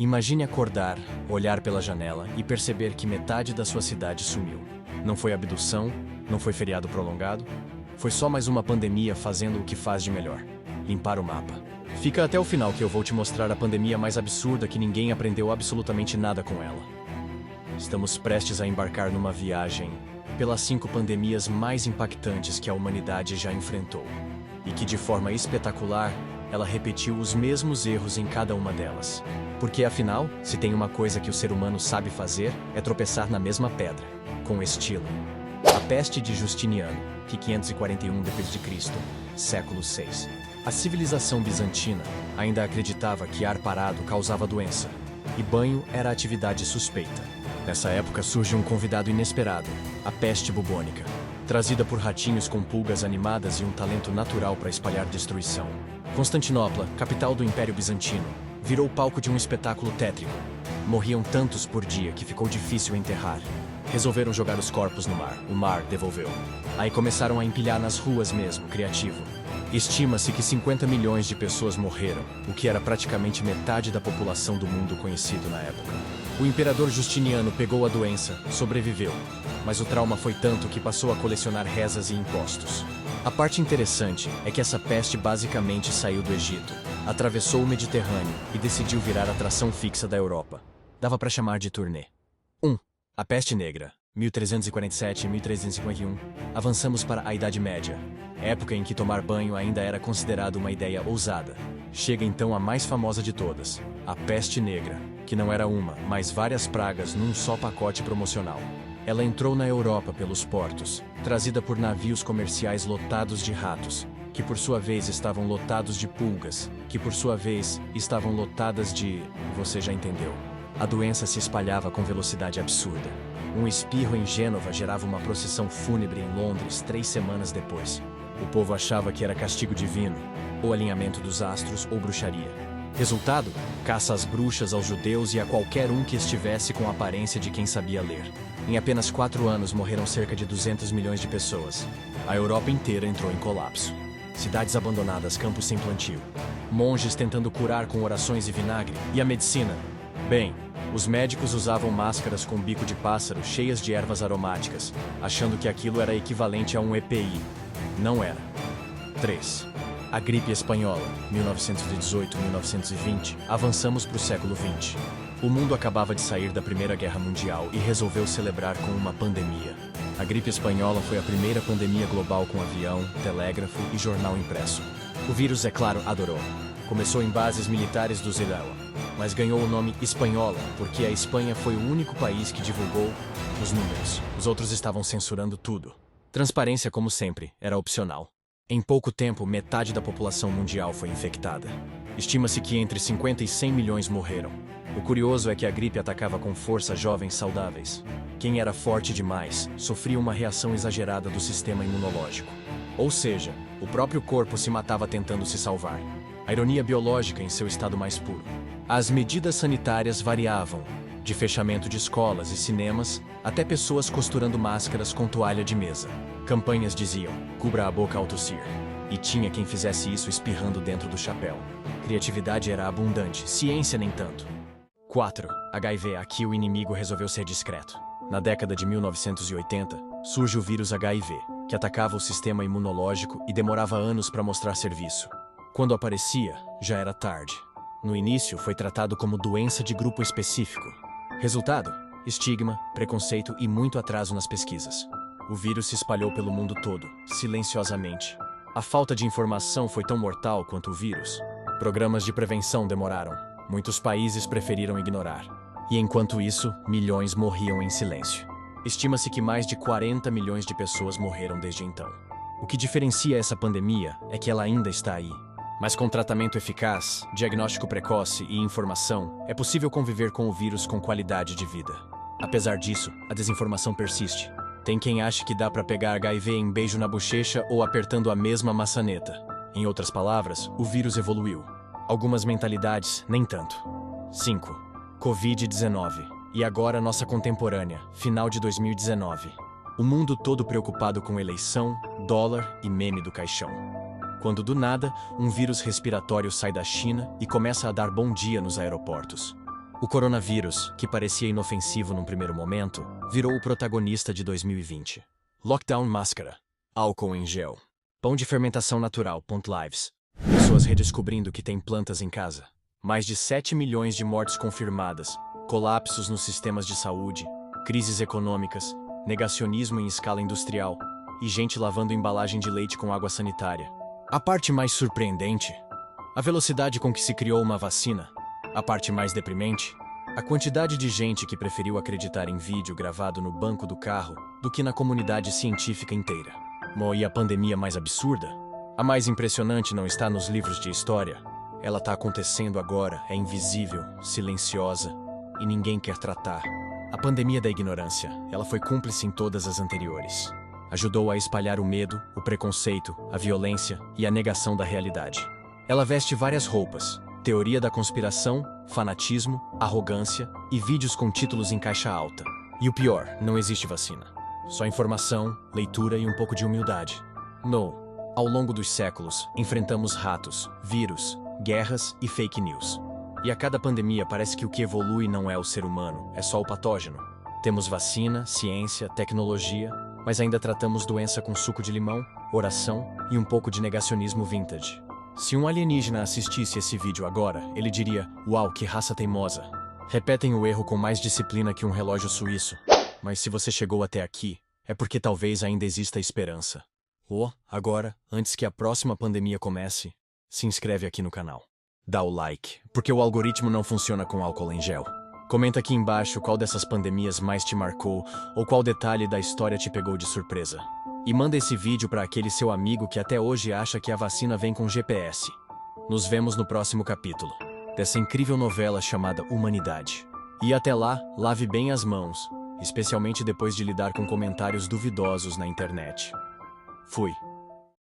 Imagine acordar, olhar pela janela e perceber que metade da sua cidade sumiu. Não foi abdução, não foi feriado prolongado, foi só mais uma pandemia fazendo o que faz de melhor: limpar o mapa. Fica até o final que eu vou te mostrar a pandemia mais absurda que ninguém aprendeu absolutamente nada com ela. Estamos prestes a embarcar numa viagem pelas 5 pandemias mais impactantes que a humanidade já enfrentou, e que de forma espetacular, ela repetiu os mesmos erros em cada uma delas. Porque afinal, se tem uma coisa que o ser humano sabe fazer, é tropeçar na mesma pedra, com estilo. A peste de Justiniano, que 541 d.C., século 6. A civilização bizantina ainda acreditava que ar parado causava doença, e banho era atividade suspeita. Nessa época surge um convidado inesperado, a peste bubônica, trazida por ratinhos com pulgas animadas e um talento natural para espalhar destruição. Constantinopla, capital do Império Bizantino, virou palco de um espetáculo tétrico. Morriam tantos por dia que ficou difícil enterrar. Resolveram jogar os corpos no mar. O mar devolveu. Aí começaram a empilhar nas ruas mesmo, criativo. Estima-se que 50 milhões de pessoas morreram, o que era praticamente metade da população do mundo conhecido na época. O imperador Justiniano pegou a doença, sobreviveu, mas o trauma foi tanto que passou a colecionar rezas e impostos. A parte interessante é que essa peste basicamente saiu do Egito, atravessou o Mediterrâneo e decidiu virar atração fixa da Europa. Dava para chamar de turnê. 1. A peste negra, 1347 e 1351. Avançamos para a Idade Média, época em que tomar banho ainda era considerado uma ideia ousada. Chega então a mais famosa de todas, a peste negra, que não era uma, mas várias pragas num só pacote promocional. Ela entrou na Europa pelos portos, trazida por navios comerciais lotados de ratos, que por sua vez estavam lotados de pulgas, que por sua vez estavam lotadas de... você já entendeu. A doença se espalhava com velocidade absurda. Um espirro em Gênova gerava uma procissão fúnebre em Londres 3 semanas depois. O povo achava que era castigo divino, ou alinhamento dos astros, ou bruxaria. Resultado? Caça às bruxas, aos judeus e a qualquer um que estivesse com a aparência de quem sabia ler. Em apenas 4 anos morreram cerca de 200 milhões de pessoas. A Europa inteira entrou em colapso. Cidades abandonadas, campos sem plantio. Monges tentando curar com orações e vinagre. E a medicina? Bem, os médicos usavam máscaras com bico de pássaro cheias de ervas aromáticas, achando que aquilo era equivalente a um EPI. Não era. 3. A gripe espanhola, 1918-1920. Avançamos para o século XX. O mundo acabava de sair da Primeira Guerra Mundial e resolveu celebrar com uma pandemia. A gripe espanhola foi a primeira pandemia global com avião, telégrafo e jornal impresso. O vírus, é claro, adorou. Começou em bases militares do Zilala, mas ganhou o nome Espanhola porque a Espanha foi o único país que divulgou os números. Os outros estavam censurando tudo. Transparência, como sempre, era opcional. Em pouco tempo, metade da população mundial foi infectada. Estima-se que entre 50 e 100 milhões morreram. O curioso é que a gripe atacava com força jovens saudáveis. Quem era forte demais sofria uma reação exagerada do sistema imunológico. Ou seja, o próprio corpo se matava tentando se salvar. A ironia biológica em seu estado mais puro. As medidas sanitárias variavam, de fechamento de escolas e cinemas até pessoas costurando máscaras com toalha de mesa. Campanhas diziam, cubra a boca ao tossir. E tinha quem fizesse isso espirrando dentro do chapéu. Criatividade era abundante, ciência nem tanto. 4. HIV. Aqui o inimigo resolveu ser discreto. Na década de 1980, surge o vírus HIV, que atacava o sistema imunológico e demorava anos para mostrar serviço. Quando aparecia, já era tarde. No início, foi tratado como doença de grupo específico. Resultado? Estigma, preconceito e muito atraso nas pesquisas. O vírus se espalhou pelo mundo todo, silenciosamente. A falta de informação foi tão mortal quanto o vírus. Programas de prevenção demoraram. Muitos países preferiram ignorar. E enquanto isso, milhões morriam em silêncio. Estima-se que mais de 40 milhões de pessoas morreram desde então. O que diferencia essa pandemia é que ela ainda está aí. Mas com tratamento eficaz, diagnóstico precoce e informação, é possível conviver com o vírus com qualidade de vida. Apesar disso, a desinformação persiste. Tem quem ache que dá para pegar HIV em beijo na bochecha ou apertando a mesma maçaneta. Em outras palavras, o vírus evoluiu. Algumas mentalidades, nem tanto. 5. Covid-19. E agora nossa contemporânea, final de 2019. O mundo todo preocupado com eleição, dólar e meme do caixão. Quando do nada, um vírus respiratório sai da China e começa a dar bom dia nos aeroportos. O coronavírus, que parecia inofensivo num primeiro momento, virou o protagonista de 2020. Lockdown máscara, álcool em gel, pão de fermentação natural, .lives. Pessoas redescobrindo que têm plantas em casa. Mais de 7 milhões de mortes confirmadas, colapsos nos sistemas de saúde, crises econômicas, negacionismo em escala industrial e gente lavando embalagem de leite com água sanitária. A parte mais surpreendente? A velocidade com que se criou uma vacina. A parte mais deprimente? A quantidade de gente que preferiu acreditar em vídeo gravado no banco do carro do que na comunidade científica inteira. E a pandemia mais absurda? A mais impressionante não está nos livros de história. Ela está acontecendo agora, é invisível, silenciosa, e ninguém quer tratar. A pandemia da ignorância, ela foi cúmplice em todas as anteriores. Ajudou a espalhar o medo, o preconceito, a violência e a negação da realidade. Ela veste várias roupas: teoria da conspiração, fanatismo, arrogância e vídeos com títulos em caixa alta. E o pior, não existe vacina. Só informação, leitura e um pouco de humildade. Ao longo dos séculos, enfrentamos ratos, vírus, guerras e fake news. E a cada pandemia parece que o que evolui não é o ser humano, é só o patógeno. Temos vacina, ciência, tecnologia, mas ainda tratamos doença com suco de limão, oração e um pouco de negacionismo vintage. Se um alienígena assistisse esse vídeo agora, ele diria: "Uau, que raça teimosa." Repetem o erro com mais disciplina que um relógio suíço. Mas se você chegou até aqui, é porque talvez ainda exista esperança. Agora, antes que a próxima pandemia comece, se inscreve aqui no canal. Dá o like, porque o algoritmo não funciona com álcool em gel. Comenta aqui embaixo qual dessas pandemias mais te marcou ou qual detalhe da história te pegou de surpresa. E manda esse vídeo para aquele seu amigo que até hoje acha que a vacina vem com GPS. Nos vemos no próximo capítulo dessa incrível novela chamada Humanidade. E até lá, lave bem as mãos, especialmente depois de lidar com comentários duvidosos na internet. Fui.